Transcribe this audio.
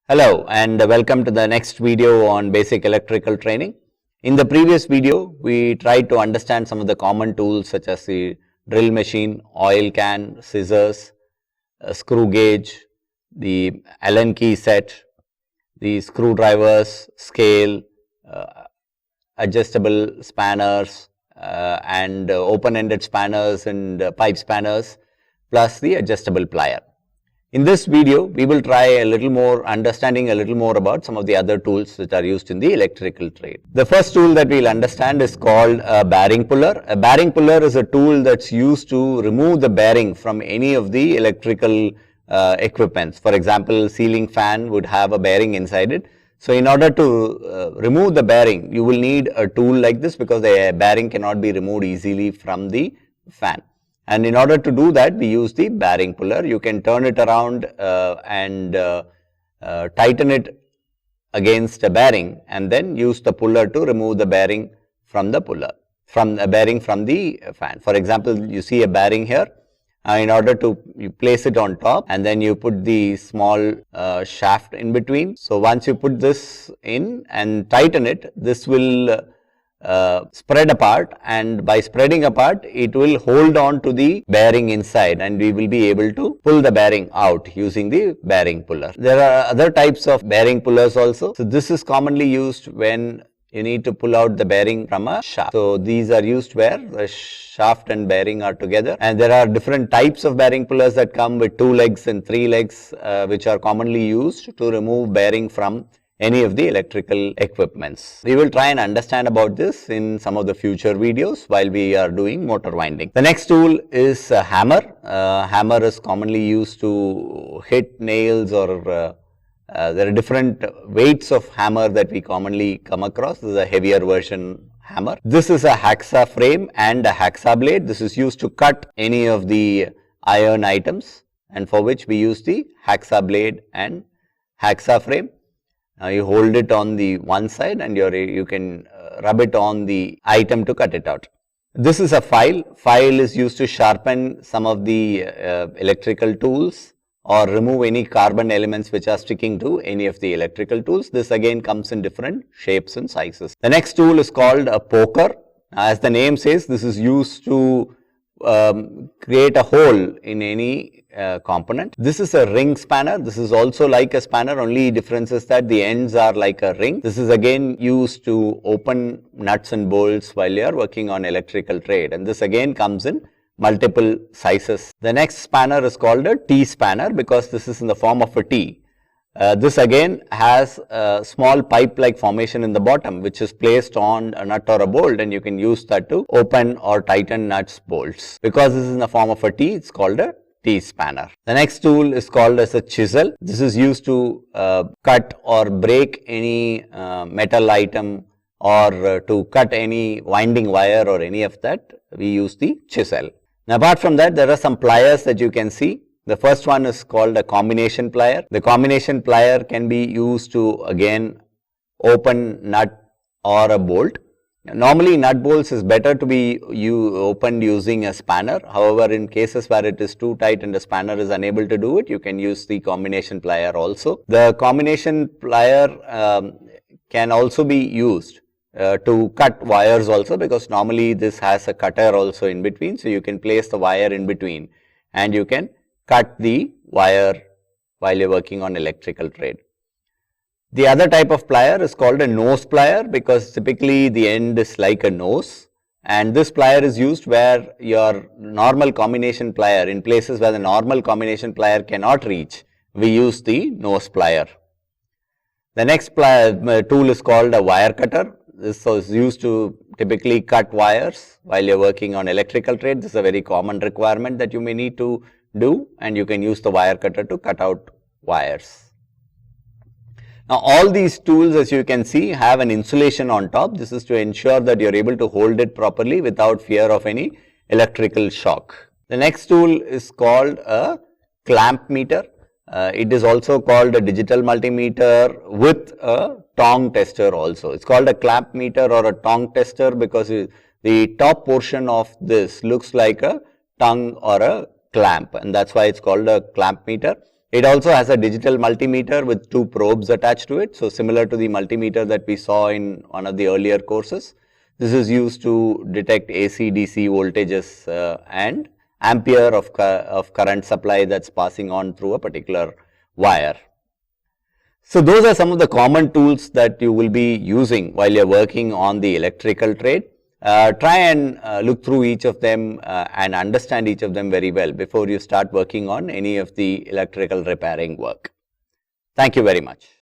Hello and welcome to the next video on basic electrical training. In the previous video, we tried to understand some of the common tools such as the drill machine, oil can, scissors, screw gauge, the Allen key set, the screwdrivers, scale, adjustable spanners and open-ended spanners and pipe spanners, plus the adjustable plier. In this video, we will try understanding a little more about some of the other tools which are used in the electrical trade. The first tool that we will understand is called a bearing puller. A bearing puller is a tool that's used to remove the bearing from any of the electrical equipments. For example, ceiling fan would have a bearing inside it. So in order to remove the bearing, you will need a tool like this because the bearing cannot be removed easily from the fan. And in order to do that, we use the bearing puller. You can turn it around and tighten it against a bearing and then use the puller to remove the bearing from the fan. For example, you see a bearing here. In order to you place it on top and then you put the small shaft in between. So once you put this in and tighten it, this will spread apart, and by spreading apart it will hold on to the bearing inside and we will be able to pull the bearing out using the bearing puller. There are other types of bearing pullers also. So this is commonly used when you need to pull out the bearing from a shaft. So these are used where the shaft and bearing are together, and there are different types of bearing pullers that come with 2 legs and 3 legs which are commonly used to remove bearing from any of the electrical equipments. We will try and understand about this in some of the future videos while we are doing motor winding. The next tool is a hammer. Hammer is commonly used to hit nails, or there are different weights of hammer that we commonly come across. This is a heavier version hammer. This is a hacksaw frame and a hacksaw blade. This is used to cut any of the iron items, and for which we use the hacksaw blade and hacksaw frame. Now you hold it on the one side and you can rub it on the item to cut it out. This is a file. File is used to sharpen some of the electrical tools or remove any carbon elements which are sticking to any of the electrical tools. This again comes in different shapes and sizes. The next tool is called a poker. As the name says, this is used to create a hole in any component. This is a ring spanner. This is also like a spanner, only difference is that the ends are like a ring. This is again used to open nuts and bolts while you are working on electrical trade, and this again comes in multiple sizes. The next spanner is called a T spanner because this is in the form of a T. This again has a small pipe like formation in the bottom which is placed on a nut or a bolt, and you can use that to open or tighten nuts, bolts. Because this is in the form of a T, it's called a T spanner. The next tool is called as a chisel. This is used to cut or break any metal item, or to cut any winding wire or any of that. We use the chisel. Now apart from that, there are some pliers that you can see. The first one is called a combination plier. The combination plier can be used to again open nut or a bolt. Normally nut bolts is better to be opened using a spanner. However, in cases where it is too tight and the spanner is unable to do it, you can use the combination plier also. The combination plier can also be used to cut wires also, because normally this has a cutter also in between. So you can place the wire in between and you can cut the wire while you're working on electrical trade. The other type of plier is called a nose plier because typically the end is like a nose, and this plier is used where your normal combination plier, in places where the normal combination plier cannot reach, we use the nose plier. The next tool is called a wire cutter. This is used to typically cut wires while you're working on electrical trade. This is a very common requirement that you may need to do, and you can use the wire cutter to cut out wires. Now all these tools, as you can see, have an insulation on top. This is to ensure that you are able to hold it properly without fear of any electrical shock. The next tool is called a clamp meter. It is also called a digital multimeter with a tongue tester also. It's called a clamp meter or a tongue tester because the top portion of this looks like a tongue or a clamp, and that's why it's called a clamp meter. It also has a digital multimeter with 2 probes attached to it. So, similar to the multimeter that we saw in one of the earlier courses. This is used to detect AC, DC voltages and ampere of current supply that's passing on through a particular wire. So, those are some of the common tools that you will be using while you're working on the electrical trade. Try and look through each of them and understand each of them very well before you start working on any of the electrical repairing work. Thank you very much.